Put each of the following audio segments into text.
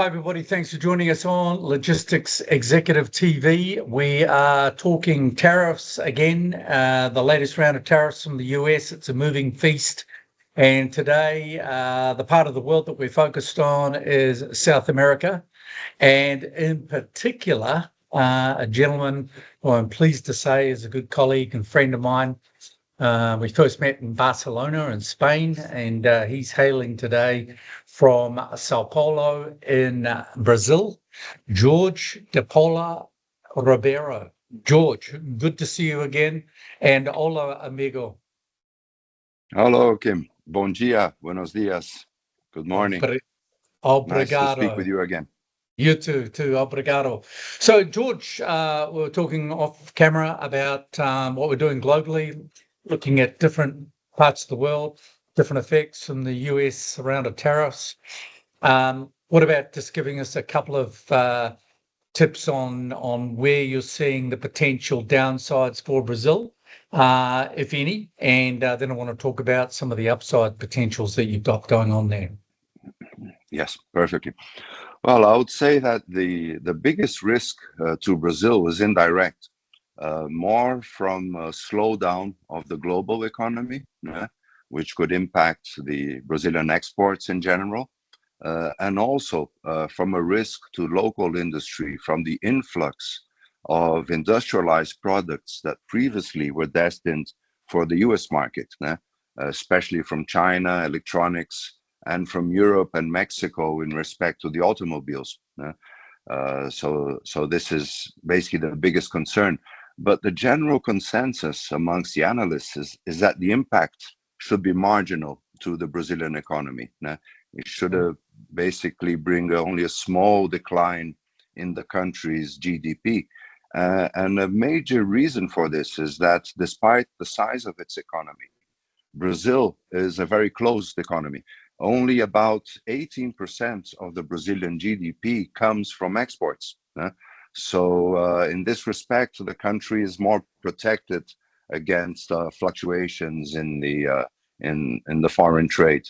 Hi, everybody. Thanks for joining us on Logistics Executive TV. We are talking tariffs again, the latest round of tariffs from the US. It's a moving feast. And today, the part of the world that we're focused on is South America. And in particular, a gentleman who I'm pleased to say is a good colleague and friend of mine. We first met in Barcelona in Spain, and he's hailing today from Sao Paulo in Brazil, George Ribeiro. George, good to see you again. And hola, amigo. Hello, Kim. Bom dia, buenos dias. Good morning. Obrigado. Nice to speak with you again. You too. Obrigado. So, George, we were talking off camera about what we're doing globally, looking at different parts of the world, different effects from the US around of tariffs. What about just giving us a couple of tips on where you're seeing the potential downsides for Brazil, if any, and then I want to talk about some of the upside potentials that you've got going on there. Yes, perfectly. Well, I would say that the biggest risk to Brazil is indirect, more from a slowdown of the global economy, which could impact the Brazilian exports in general, and also from a risk to local industry from the influx of industrialized products that previously were destined for the US market, especially from China, electronics, and from Europe and Mexico in respect to the automobiles. So this is basically the biggest concern. But the general consensus amongst the analysts is that the impact should be marginal to the Brazilian economy. It should basically bring only a small decline in the country's GDP. And a major reason for this is that despite the size of its economy, Brazil is a very closed economy. Only about 18% of the Brazilian GDP comes from exports. So in this respect, the country is more protected against fluctuations in the foreign trade,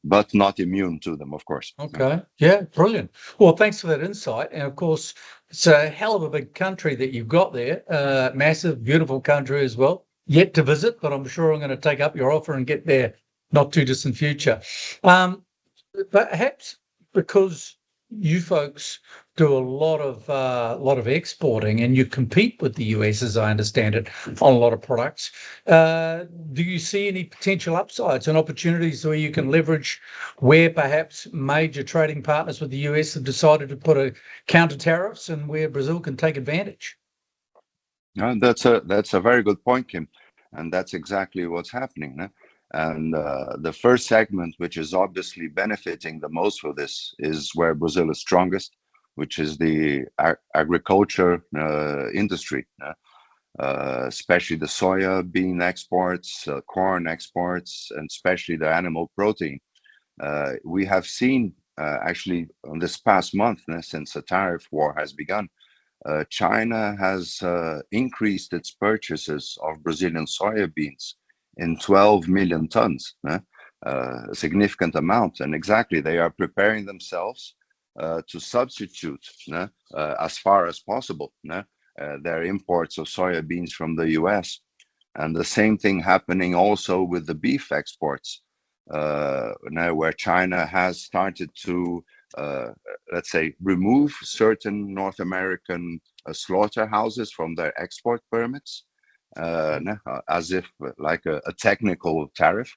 but not immune to them, of course. Okay. Yeah, brilliant. Well, thanks for that insight. And of course, it's a hell of a big country that you've got there. Massive, beautiful country as well. Yet to visit, but I'm sure I'm going to take up your offer and get there not too distant future. Perhaps because you folks do a lot of exporting and you compete with the US, as I understand it, on a lot of products. Do you see any potential upsides and opportunities where you can leverage where perhaps major trading partners with the US have decided to put a counter tariffs and where Brazil can take advantage? That's a very good point, Kim, and that's exactly what's happening. And the first segment, which is obviously benefiting the most for this, is where Brazil is strongest, which is the agriculture industry, especially the soya bean exports, corn exports, and especially the animal protein. We have seen actually on this past month, since the tariff war has begun, China has increased its purchases of Brazilian soybeans in 12 million tons, a significant amount. And exactly, they are preparing themselves to substitute, as far as possible, their imports of soybeans from the US. And the same thing happening also with the beef exports, now where China has started to, let's say, remove certain North American slaughterhouses from their export permits, as if like a technical tariff,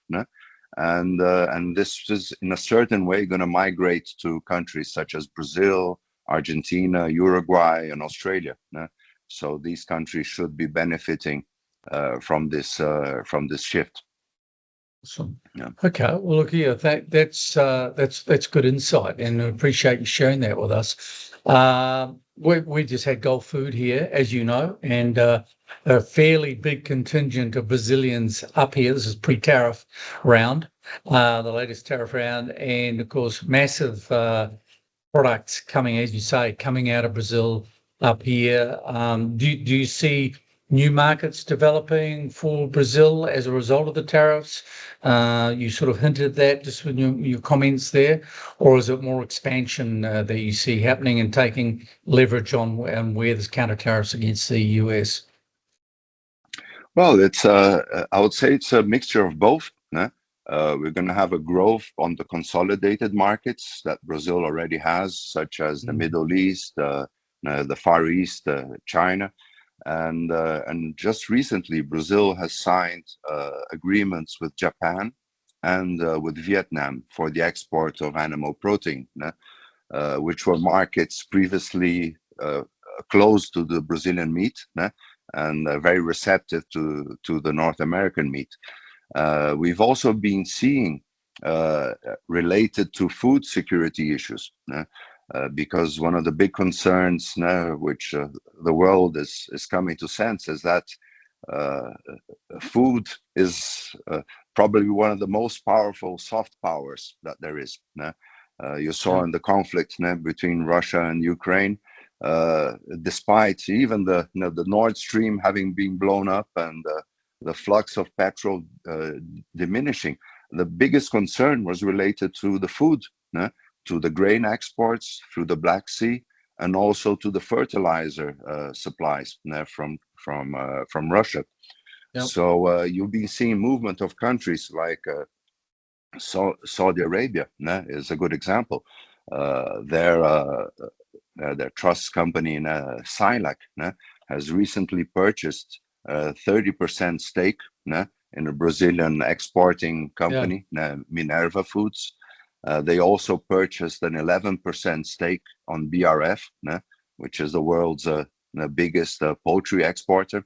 and this is in a certain way going to migrate to countries such as Brazil, Argentina, Uruguay, and Australia. So these countries should be benefiting from this shift. Awesome. Yeah. Okay. Well, look here. That's good insight, and I appreciate you sharing that with us. We just had Gulf food here, as you know, and a fairly big contingent of Brazilians up here. This is pre-tariff round, the latest tariff round, and of course, massive products coming, as you say, coming out of Brazil up here. Do you see new markets developing for Brazil as a result of the tariffs? You sort of hinted at that just with your comments there, or is it more expansion that you see happening and taking leverage on where there's counter tariffs against the US? Well, it's I would say it's a mixture of both. We're going to have a growth on the consolidated markets that Brazil already has, such as the Middle East, the Far East, China, and just recently Brazil has signed agreements with Japan and with Vietnam for the export of animal protein, which were markets previously closed to the Brazilian meat, and very receptive to the North American meat. We've also been seeing related to food security issues, because one of the big concerns now, which the world is coming to sense, is that food is probably one of the most powerful soft powers that there is. You saw in the conflict between Russia and Ukraine, despite even the Nord Stream having been blown up and the flux of petrol diminishing, the biggest concern was related to the food, to the grain exports through the Black Sea, and also to the fertilizer supplies from Russia. Yep. So you'll be seeing movement of countries like Saudi Arabia is a good example. Their trust company in Silac has recently purchased 30% stake in a Brazilian exporting company, Minerva Foods. They also purchased an 11% stake on BRF, which is the world's biggest poultry exporter,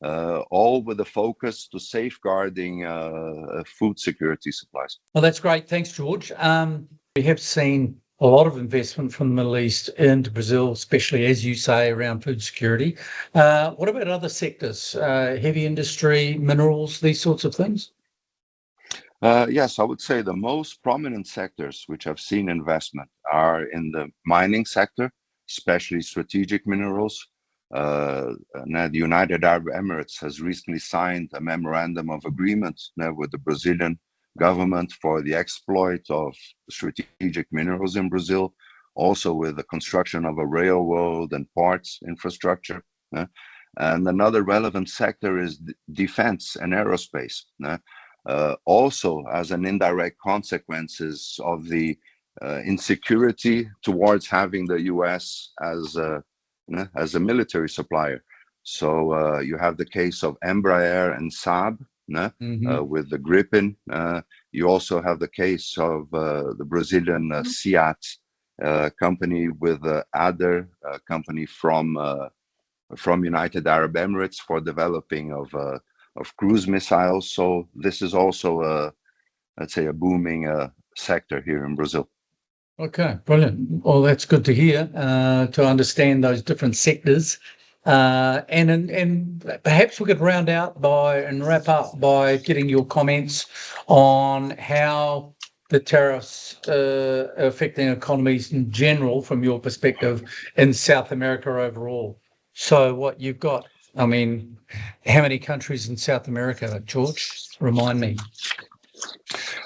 all with a focus to safeguarding food security supplies. Well, that's great. Thanks, George. We have seen a lot of investment from the Middle East into Brazil, especially, as you say, around food security. What about other sectors, heavy industry, minerals, these sorts of things? Yes, I would say the most prominent sectors which have seen investment are in the mining sector, especially strategic minerals. The United Arab Emirates has recently signed a memorandum of agreement with the Brazilian government for the exploit of strategic minerals in Brazil, also with the construction of a railroad and ports infrastructure. And another relevant sector is defense and aerospace. Also as an indirect consequences of the insecurity towards having the US as a military supplier. So you have the case of Embraer and Saab with the Gripen. You also have the case of the Brazilian SEAT company with other company from United Arab Emirates for developing of cruise missiles. So this is also let's say a booming sector here in Brazil. Okay, brilliant. Well, that's good to hear, to understand those different sectors. And perhaps we could round out and wrap up by getting your comments on how the tariffs are affecting economies in general from your perspective in South America overall. So what you've got, I mean, how many countries in South America, George? Remind me.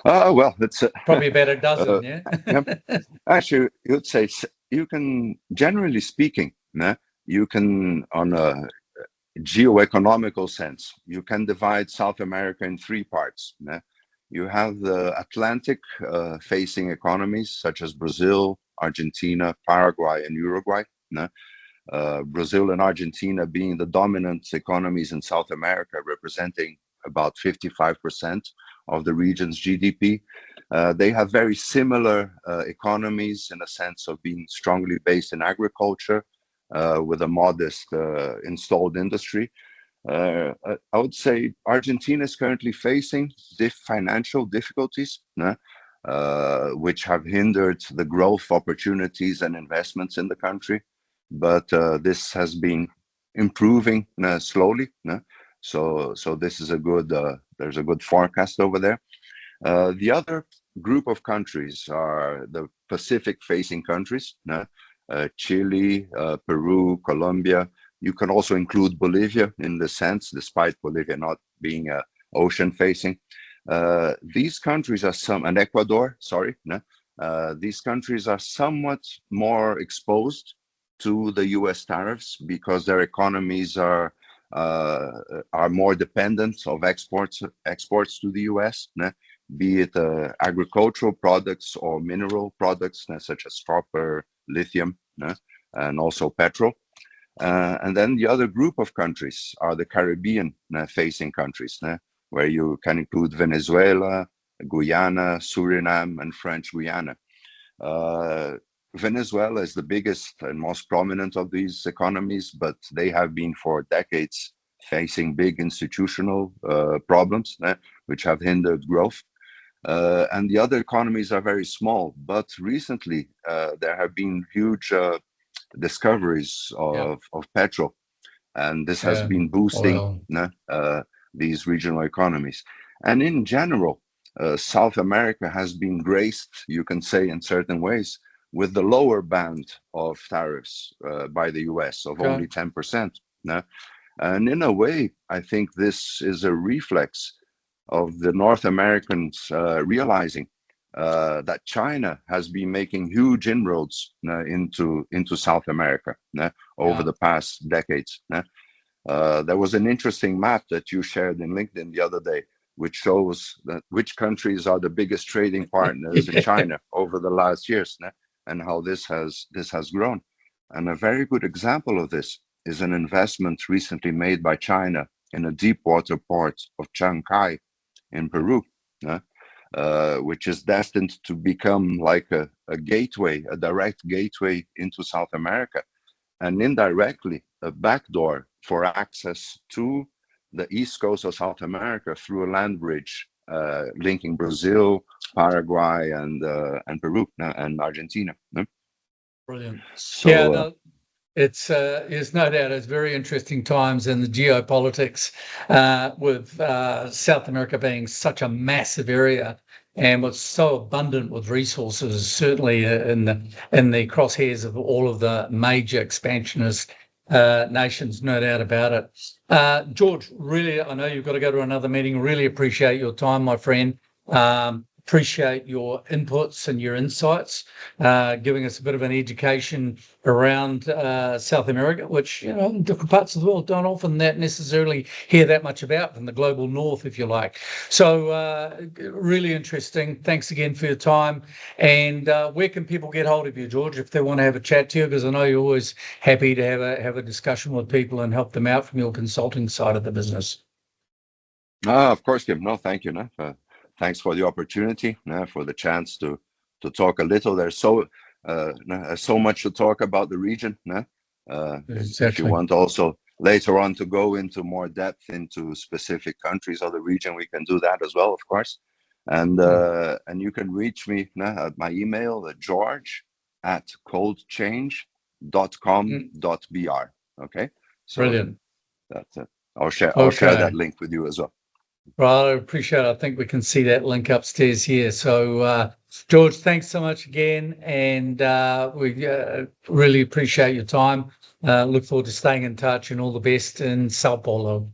Well, it's probably about a dozen, yeah? Actually, you'd say you can, generally speaking, you can, on a geo-economical sense, you can divide South America in three parts. You have the Atlantic facing economies such as Brazil, Argentina, Paraguay, and Uruguay. Brazil and Argentina being the dominant economies in South America, representing about 55% of the region's GDP. They have very similar economies in a sense of being strongly based in agriculture with a modest installed industry. I would say Argentina is currently facing financial difficulties, which have hindered the growth opportunities and investments in the country. But this has been improving slowly. So this is a good, there's a good forecast over there. The other group of countries are the Pacific facing countries, Chile, Peru, Colombia, You can also include Bolivia in the sense, despite Bolivia not being ocean facing. These countries are and Ecuador, sorry, these countries are somewhat more exposed to the U.S. tariffs because their economies are more dependent of exports to the U.S., be it agricultural products or mineral products such as copper, lithium, and also petrol. And then the other group of countries are the Caribbean facing countries, where you can include Venezuela, Guyana, Suriname, and French Guiana. Venezuela is the biggest and most prominent of these economies, but they have been for decades facing big institutional problems, which have hindered growth. And the other economies are very small, but recently there have been huge discoveries of petrol, and this has been boosting these regional economies. And in general, South America has been graced, you can say in certain ways, with the lower band of tariffs by the US of only 10%. And in a way, I think this is a reflex of the North Americans realizing that China has been making huge inroads into South America over the past decades. There was an interesting map that you shared in LinkedIn the other day, which shows that which countries are the biggest trading partners in China over the last years, and how this has grown. And a very good example of this is an investment recently made by China in a deep water port of Chancay in Peru, which is destined to become like a gateway, a direct gateway into South America, and indirectly a backdoor for access to the east coast of South America through a land bridge linking Brazil, Paraguay, and Peru and Argentina. Brilliant. So, it's no doubt it's very interesting times in the geopolitics with South America being such a massive area and what's so abundant with resources, certainly in the crosshairs of all of the major expansionist nations, no doubt about it. George, really, I know you've got to go to another meeting. Really appreciate your time, my friend. Appreciate your inputs and your insights, giving us a bit of an education around South America, which, in different parts of the world don't often that necessarily hear that much about from the global north, if you like. So really interesting. Thanks again for your time. And where can people get hold of you, George, if they want to have a chat to you? Because I know you're always happy to have a discussion with people and help them out from your consulting side of the business. Of course, Kim. No, thank you. Thanks for the opportunity, for the chance to talk a little. There's so much to talk about the region. Exactly. If you want also later on to go into more depth into specific countries of the region, we can do that as well, of course. And you can reach me at my email, george@coldchain.com.br. Okay. So brilliant. That's it. I'll share that link with you as well. Right, I appreciate it. I think we can see that link upstairs here. So, George, thanks so much again, and we really appreciate your time. Look forward to staying in touch, and all the best in Sao Paulo.